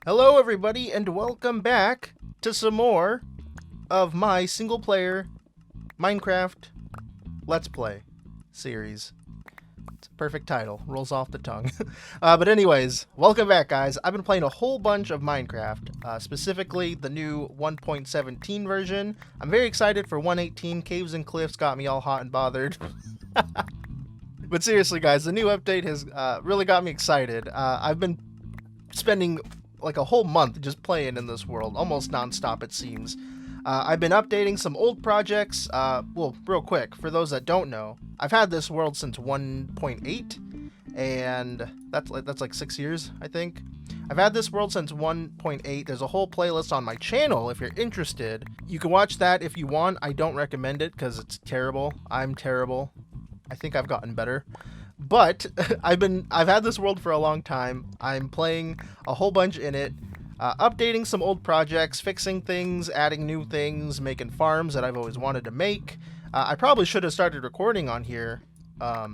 Hello everybody and welcome back to some more of my single player Minecraft Let's Play series. It's a perfect title, rolls off the tongue. But anyways, welcome back guys. I've been playing a whole bunch of Minecraft, specifically the new 1.17 version. I'm very excited for 1.18. Caves and Cliffs got me all hot and bothered. But seriously guys, the new update has really got me excited. I've been spending like a whole month just playing in this world, almost non-stop it seems. I've been updating some old projects. Well, real quick, for those that don't know, I've had this world since 1.8, and that's like 6 years, I think. I've had this world since 1.8. There's a whole playlist on my channel if you're interested. You can watch that if you want. I don't recommend it because it's terrible. I'm terrible. I think I've gotten better. But I've had this world for a long time. I'm playing a whole bunch in it, updating some old projects, fixing things, adding new things, making farms that I've always wanted to make. I probably should have started recording on here a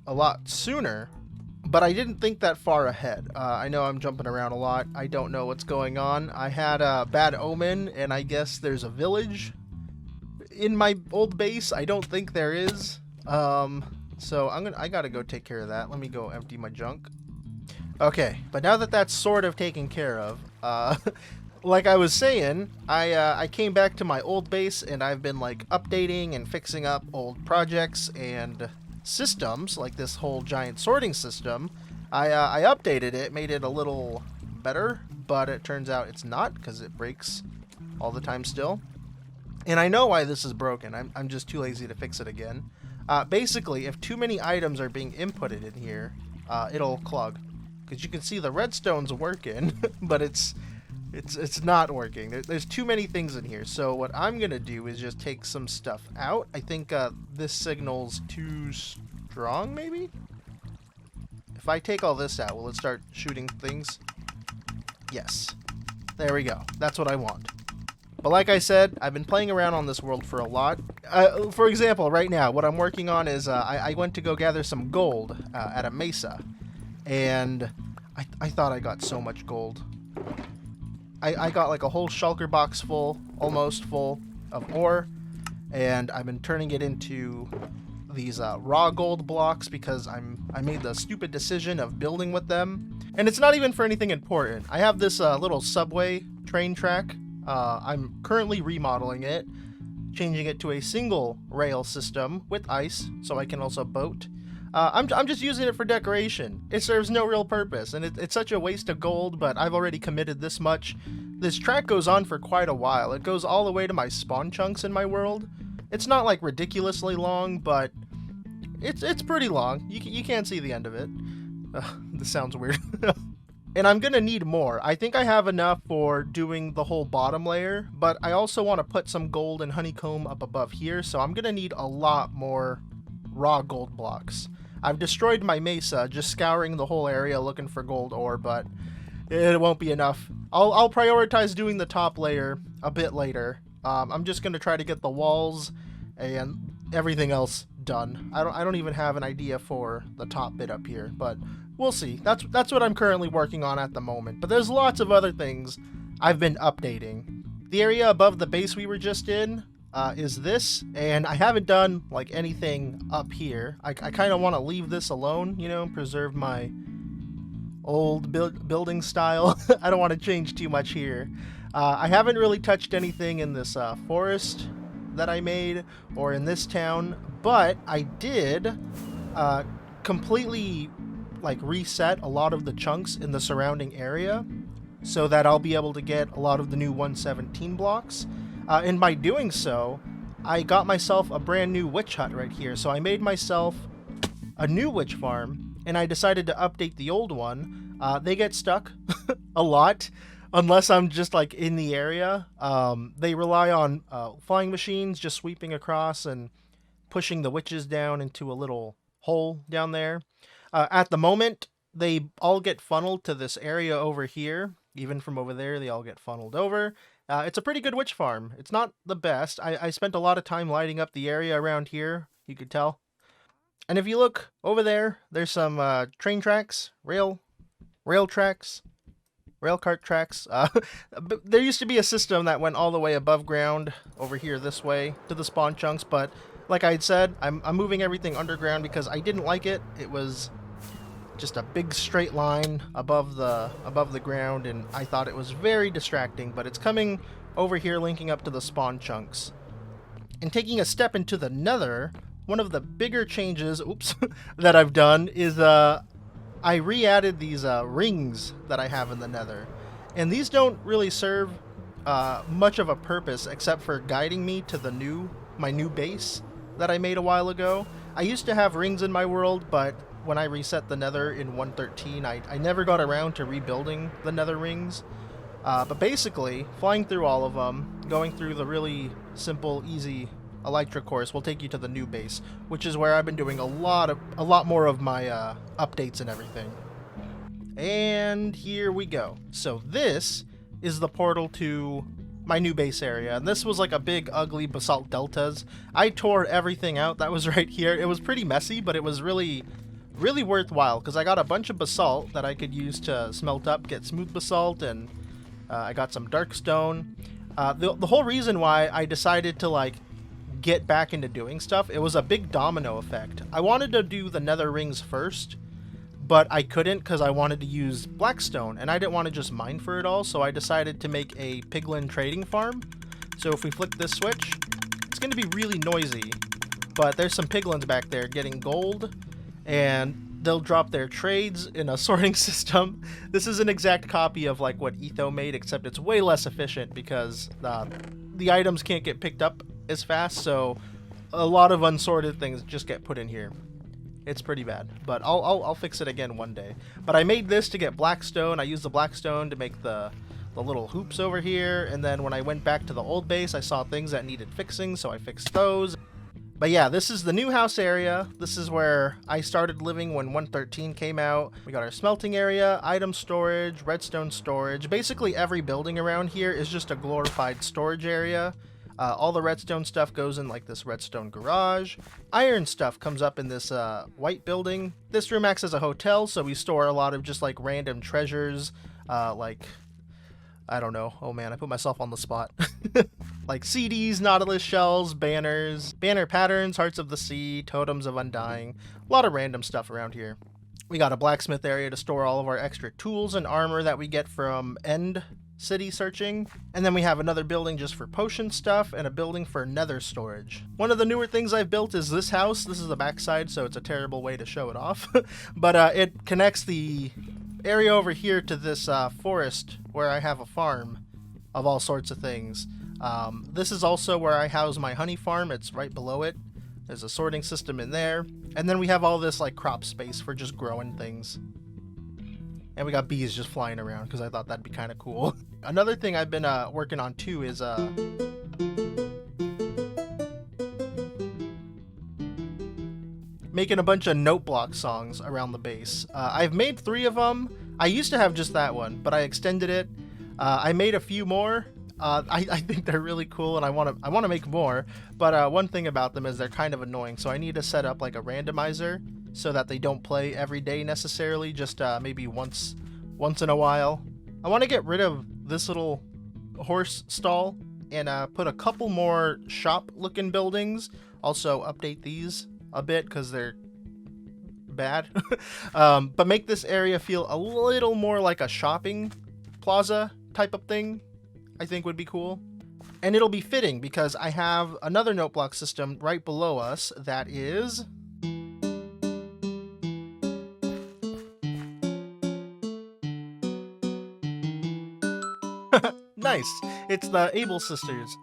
lot sooner, but I didn't think that far ahead. I know I'm jumping around a lot. I don't know what's going on. I had a bad omen, and I guess there's a village in my old base. I don't think there is. So I gotta go take care of that. Let me go empty my junk. Okay, but now that that's sort of taken care of, like I was saying, I came back to my old base and I've been like updating and fixing up old projects and systems, like this whole giant sorting system. I updated it, made it a little better, but it turns out it's not because it breaks all the time still. And I know why this is broken. I'm just too lazy to fix it again. Basically, if too many items are being inputted in here, it'll clog. Because you can see the redstone's working, but it's not working. There's too many things in here. So what I'm gonna do is just take some stuff out. I think this signal's too strong, maybe? If I take all this out, will it start shooting things? Yes. There we go. That's what I want. But like I said, I've been playing around on this world for a lot. For example, right now, what I'm working on is I went to go gather some gold at a mesa. And I thought I got so much gold. I got like a whole shulker box full, almost full, of ore. And I've been turning it into these raw gold blocks because I made the stupid decision of building with them. And it's not even for anything important. I have this little subway train track. I'm currently remodeling it, changing it to a single rail system with ice, so I can also boat. I'm just using it for decoration. It serves no real purpose, and it's such a waste of gold, but I've already committed this much. This track goes on for quite a while. It goes all the way to my spawn chunks in my world. It's not like ridiculously long, but it's pretty long. You can't see the end of it. This sounds weird. And I'm gonna need more. I think I have enough for doing the whole bottom layer, but I also want to put some gold and honeycomb up above here, so I'm gonna need a lot more raw gold blocks. I've destroyed my mesa just scouring the whole area looking for gold ore, but it won't be enough. I'll prioritize doing the top layer a bit later. I'm just gonna try to get the walls and everything else done. I don't even have an idea for the top bit up here, but we'll see. That's what I'm currently working on at the moment. But there's lots of other things I've been updating. The area above the base we were just in is this, and I haven't done like anything up here. I kind of want to leave this alone, you know, preserve my old building style. I don't want to change too much here. I haven't really touched anything in this forest that I made or in this town, but I did completely like reset a lot of the chunks in the surrounding area so that I'll be able to get a lot of the new 117 blocks. And by doing so, I got myself a brand new witch hut right here. So I made myself a new witch farm, and I decided to update the old one. They get stuck a lot unless I'm just like in the area. They rely on flying machines just sweeping across and pushing the witches down into a little hole down there. At the moment, they all get funneled to this area over here. Even from over there, they all get funneled over. It's a pretty good witch farm. It's not the best. I spent a lot of time lighting up the area around here, you could tell. And if you look over there, there's some train tracks, rail tracks. railcart tracks. There used to be a system that went all the way above ground over here this way to the spawn chunks, but like I had said, I'm moving everything underground because I didn't like it. It was just a big straight line above the ground, and I thought it was very distracting, but it's coming over here linking up to the spawn chunks. And taking a step into the nether, one of the bigger changes, that I've done is I re-added these rings that I have in the nether. And these don't really serve much of a purpose except for guiding me to my new base that I made a while ago. I used to have rings in my world, but when I reset the nether in 1.13, I never got around to rebuilding the nether rings. But basically, flying through all of them, going through the really simple, easy Elytra course will take you to the new base, which is where I've been doing a lot more of my updates and everything. And here we go. So this is the portal to my new base area, and this was like a big ugly basalt deltas. I tore everything out that was right here. It was pretty messy, but it was really worthwhile because I got a bunch of basalt that I could use to smelt up, get smooth basalt, and I got some dark stone. The whole reason why I decided to like get back into doing stuff, it was a big domino effect. I wanted to do the nether rings first, but I couldn't because I wanted to use blackstone, and I didn't want to just mine for it all, so I decided to make a piglin trading farm. So if we flick this switch, it's going to be really noisy, but there's some piglins back there getting gold, and they'll drop their trades in a sorting system. This is an exact copy of like what Etho made, except it's way less efficient because the items can't get picked up as fast, so a lot of unsorted things just get put in here. It's pretty bad, but I'll fix it again one day. But I made this to get blackstone. I used the blackstone to make the little hoops over here, and then when I went back to the old base, I saw things that needed fixing, so I fixed those. But yeah, this is the new house area. This is where I started living when 1.13 came out. We got our smelting area, item storage, redstone storage. Basically every building around here is just a glorified storage area. All the redstone stuff goes in like this redstone garage. Iron stuff comes up in this white building. This room acts as a hotel, so we store a lot of just like random treasures, like, I don't know. Oh man, I put myself on the spot. Like CDs, Nautilus shells, banners, banner patterns, hearts of the sea, totems of undying. A lot of random stuff around here. We got a blacksmith area to store all of our extra tools and armor that we get from End City searching. And then we have another building just for potion stuff and a building for nether storage. One of the newer things I've built is this house. This is the backside, so it's a terrible way to show it off. But it connects the area over here to this forest where I have a farm of all sorts of things. This is also where I house my honey farm. It's right below it. There's a sorting system in there. And then we have all this like crop space for just growing things. And we got bees just flying around because I thought that'd be kind of cool. Another thing I've been working on too is making a bunch of note block songs around the base. I've made 3 of them. I used to have just that one, but I extended it. I made a few more. I think they're really cool, and I want to make more. But one thing about them is they're kind of annoying, so I need to set up like a randomizer so that they don't play every day necessarily, just maybe once in a while. I want to get rid of this little horse stall and put a couple more shop-looking buildings. Also update these a bit because they're bad. But make this area feel a little more like a shopping plaza type of thing, I think would be cool. And it'll be fitting because I have another note block system right below us that is nice. It's the Able Sisters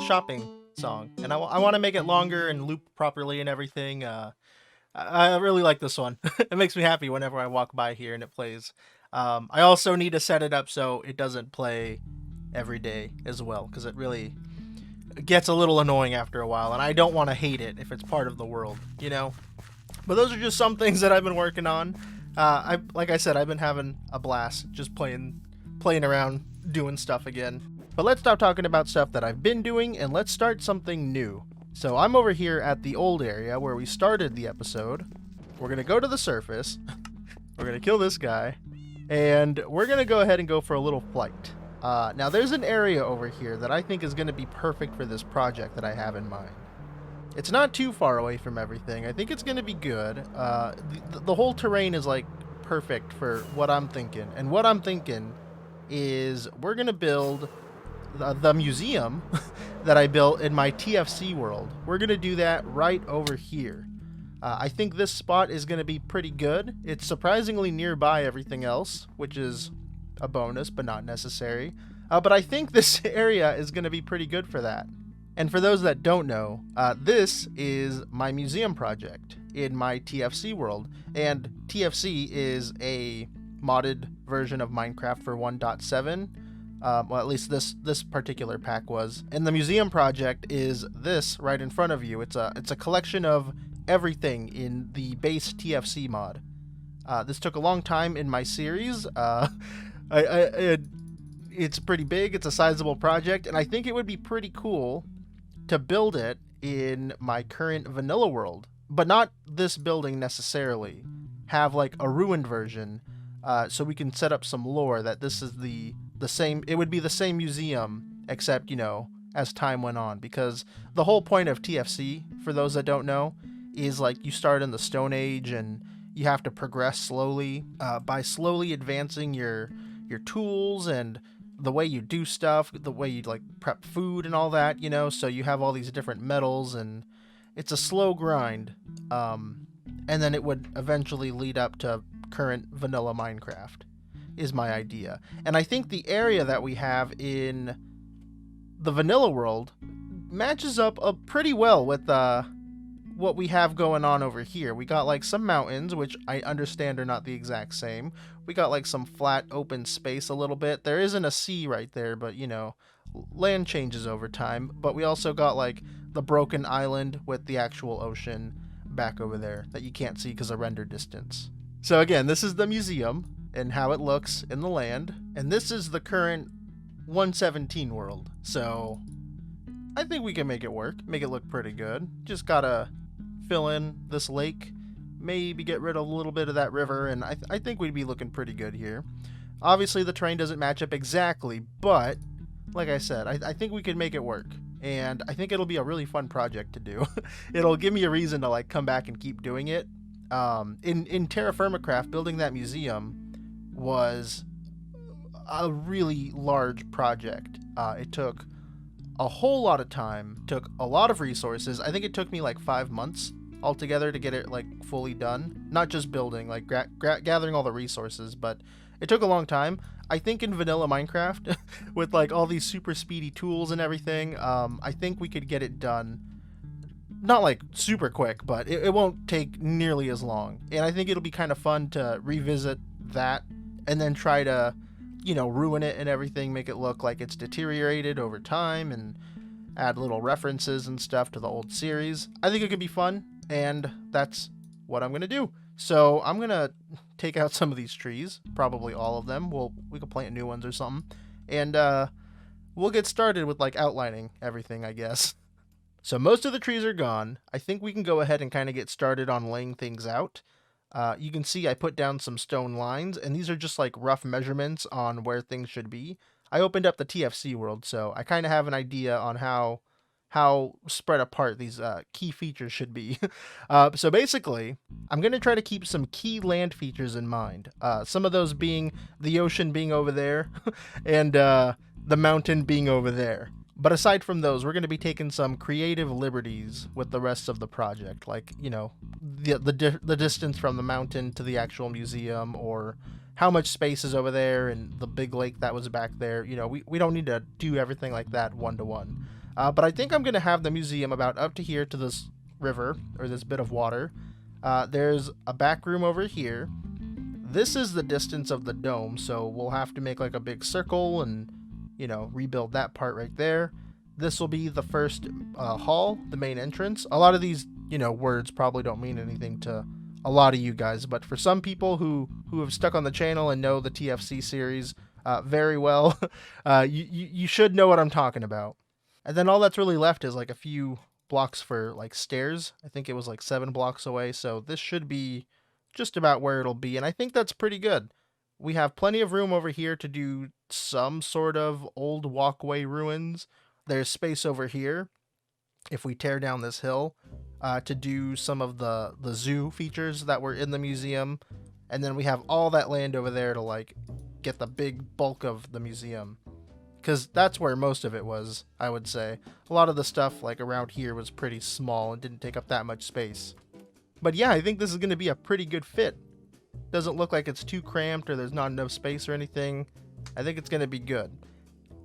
shopping song, and I want to make it longer and loop properly and everything. I really like this one. It makes me happy whenever I walk by here and it plays. I also need to set it up so it doesn't play every day as well, because it really gets a little annoying after a while, and I don't want to hate it if it's part of the world, you know? But those are just some things that I've been working on. Like I said, I've been having a blast just playing around, doing stuff again. But let's stop talking about stuff that I've been doing, and let's start something new. So I'm over here at the old area where we started the episode. We're going to go to the surface. We're going to kill this guy. And we're going to go ahead and go for a little flight. Now, there's an area over here that I think is going to be perfect for this project that I have in mind. It's not too far away from everything. I think it's going to be good. The whole terrain is like perfect for what I'm thinking. And what I'm thinking is we're going to build the museum that I built in my TFC world. We're going to do that right over here. I think this spot is going to be pretty good. It's surprisingly nearby everything else, which is a bonus, but not necessary. But I think this area is going to be pretty good for that. And for those that don't know, this is my museum project in my TFC world. And TFC is a modded version of Minecraft for 1.7. Well, at least this particular pack was. And the museum project is this right in front of you. It's a collection of everything in the base TFC mod. This took a long time in my series. It's pretty big. It's a sizable project, and I think it would be pretty cool to build it in my current vanilla world, but not this building necessarily. Have like a ruined version, so we can set up some lore that this is the same. It would be the same museum, except as time went on, because the whole point of TFC, for those that don't know, is like you start in the Stone Age and you have to progress slowly by slowly advancing your tools and the way you do stuff, the way you like prep food and all that, so you have all these different metals, and it's a slow grind, and then it would eventually lead up to current vanilla Minecraft is my idea. And I think the area that we have in the vanilla world matches up pretty well with what we have going on over here. We got like some mountains, which I understand are not the exact same. We got like some flat open space a little bit. There isn't a sea right there, but land changes over time. But we also got like the broken island with the actual ocean back over there that you can't see because of render distance. So again, this is the museum and how it looks in the land. And this is the current 117 world. So I think we can make it work, make it look pretty good. Just gotta fill in this lake, maybe get rid of a little bit of that river, and I think we'd be looking pretty good here. Obviously, the terrain doesn't match up exactly, but like I said, I think we can make it work, and I think it'll be a really fun project to do. It'll give me a reason to like come back and keep doing it. In Terra Firmacraft, building that museum was a really large project. It took a whole lot of time, took a lot of resources. I think it took me like 5 months altogether to get it like fully done. Not just building, like gathering all the resources, but it took a long time. I think in vanilla Minecraft, with like all these super speedy tools and everything, I think we could get it done. Not like super quick, but it won't take nearly as long. And I think it'll be kind of fun to revisit that and then try to ruin it and everything, make it look like it's deteriorated over time, and add little references and stuff to the old series. I think it could be fun, and that's what I'm going to do. So I'm going to take out some of these trees, probably all of them. We could plant new ones or something, and we'll get started with like outlining everything, I guess. So most of the trees are gone. I think we can go ahead and kind of get started on laying things out. You can see I put down some stone lines, and these are just like rough measurements on where things should be. I opened up the TFC world, so I kind of have an idea on how spread apart these key features should be. So basically, I'm going to try to keep some key land features in mind. Some of those being the ocean being over there, and the mountain being over there. But aside from those, we're going to be taking some creative liberties with the rest of the project, like, the distance from the mountain to the actual museum, or how much space is over there and the big lake that was back there. We don't need to do everything like that one-to-one. But I think I'm going to have the museum about up to here to this river, or this bit of water. There's a back room over here. This is the distance of the dome, so we'll have to make like a big circle and rebuild that part right there. This will be the first hall, the main entrance. A lot of these, words probably don't mean anything to a lot of you guys, but for some people who have stuck on the channel and know the TFC series very well, you should know what I'm talking about. And then all that's really left is like a few blocks for like stairs. I think it was like 7 blocks away, so this should be just about where it'll be, and I think that's pretty good. We have plenty of room over here to do some sort of old walkway ruins. There's space over here if we tear down this hill to do some of the zoo features that were in the museum. And then we have all that land over there to like get the big bulk of the museum. Because that's where most of it was, I would say. A lot of the stuff like around here was pretty small and didn't take up that much space. But yeah, I think this is going to be a pretty good fit. Doesn't look like it's too cramped or there's not enough space or anything. I think it's going to be good.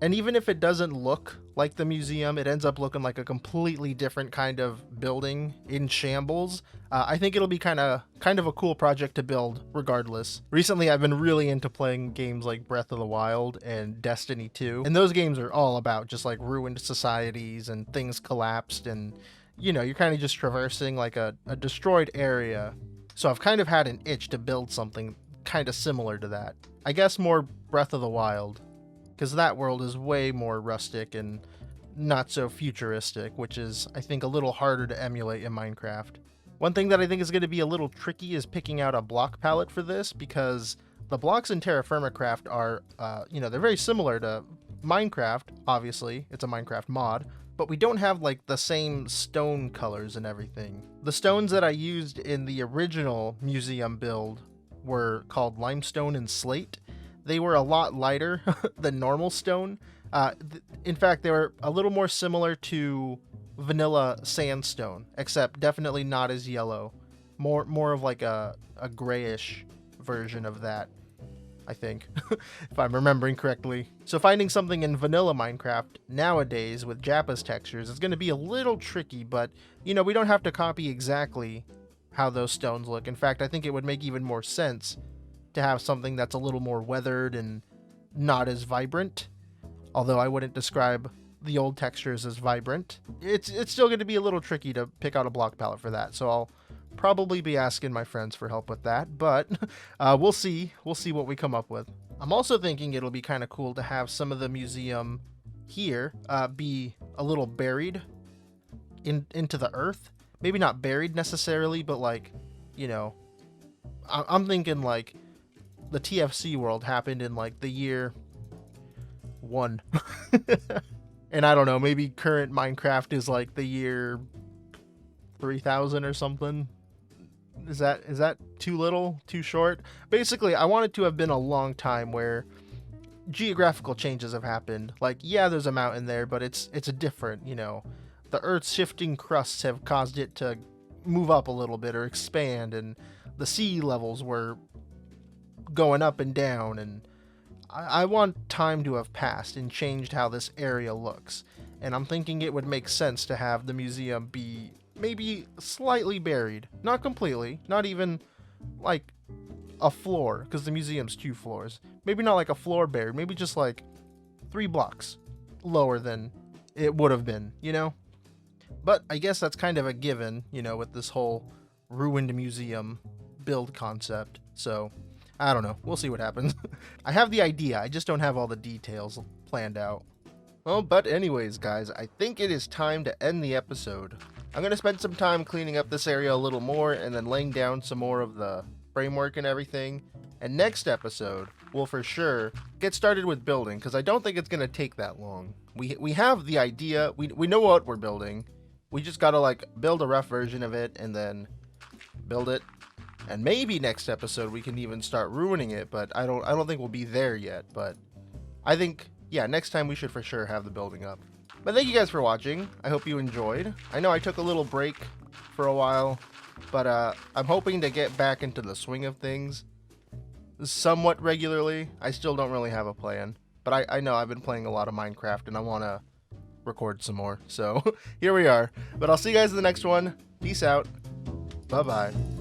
And even if it doesn't look like the museum, it ends up looking like a completely different kind of building in shambles. I think it'll be kind of a cool project to build regardless. Recently, I've been really into playing games like Breath of the Wild and Destiny 2. And those games are all about just like ruined societies and things collapsed. And, you know, you're kind of just traversing like a destroyed area. So I've kind of had an itch to build something kind of similar to that. I guess more Breath of the Wild. Because that world is way more rustic and not so futuristic, which is, I think, a little harder to emulate in Minecraft. One thing that I think is going to be a little tricky is picking out a block palette for this, because the blocks in Terra Firmacraft are, they're very similar to Minecraft, obviously. It's a Minecraft mod, but we don't have, like, the same stone colors and everything. The stones that I used in the original museum build were called limestone and slate. They were a lot lighter than normal stone. In fact, they were a little more similar to vanilla sandstone, except definitely not as yellow. More of like a grayish version of that, I think, if I'm remembering correctly. So finding something in vanilla Minecraft nowadays with Jappa's textures is going to be a little tricky, but, you know, we don't have to copy exactly how those stones look. In fact, I think it would make even more sense to have something that's a little more weathered and not as vibrant. Although I wouldn't describe the old textures as vibrant. It's still going to be a little tricky to pick out a block palette for that, so I'll probably be asking my friends for help with that, but we'll see what we come up with. I'm also thinking it'll be kind of cool to have some of the museum here be a little buried into the earth. Maybe not buried necessarily, but like, you know, I'm thinking like the TFC world happened in like the year 1. And I don't know, maybe current Minecraft is like the year 3000 or something. Is that too little, too short? Basically, I want it to have been a long time where geographical changes have happened. Like, yeah, there's a mountain there, but it's a different, you know, the Earth's shifting crusts have caused it to move up a little bit or expand, and the sea levels were going up and down, and I want time to have passed and changed how this area looks. And I'm thinking it would make sense to have the museum be maybe slightly buried. Not completely, not even like a floor, because the museum's 2 floors. Maybe not like a floor buried, maybe just like 3 blocks lower than it would have been, you know? But I guess that's kind of a given, you know, with this whole ruined museum build concept. So I don't know. We'll see what happens. I have the idea. I just don't have all the details planned out. Well, but anyways, guys, I think it is time to end the episode. I'm going to spend some time cleaning up this area a little more and then laying down some more of the framework and everything. And next episode, we'll for sure get started with building, because I don't think it's going to take that long. We have the idea. We know what we're building. We just got to like build a rough version of it and then build it. And maybe next episode we can even start ruining it, but I don't think we'll be there yet. But I think, yeah, next time we should for sure have the building up. But thank you guys for watching. I hope you enjoyed. I know I took a little break for a while, but I'm hoping to get back into the swing of things somewhat regularly. I still don't really have a plan, but I know I've been playing a lot of Minecraft and I want to record some more. So here we are. But I'll see you guys in the next one. Peace out. Bye-bye.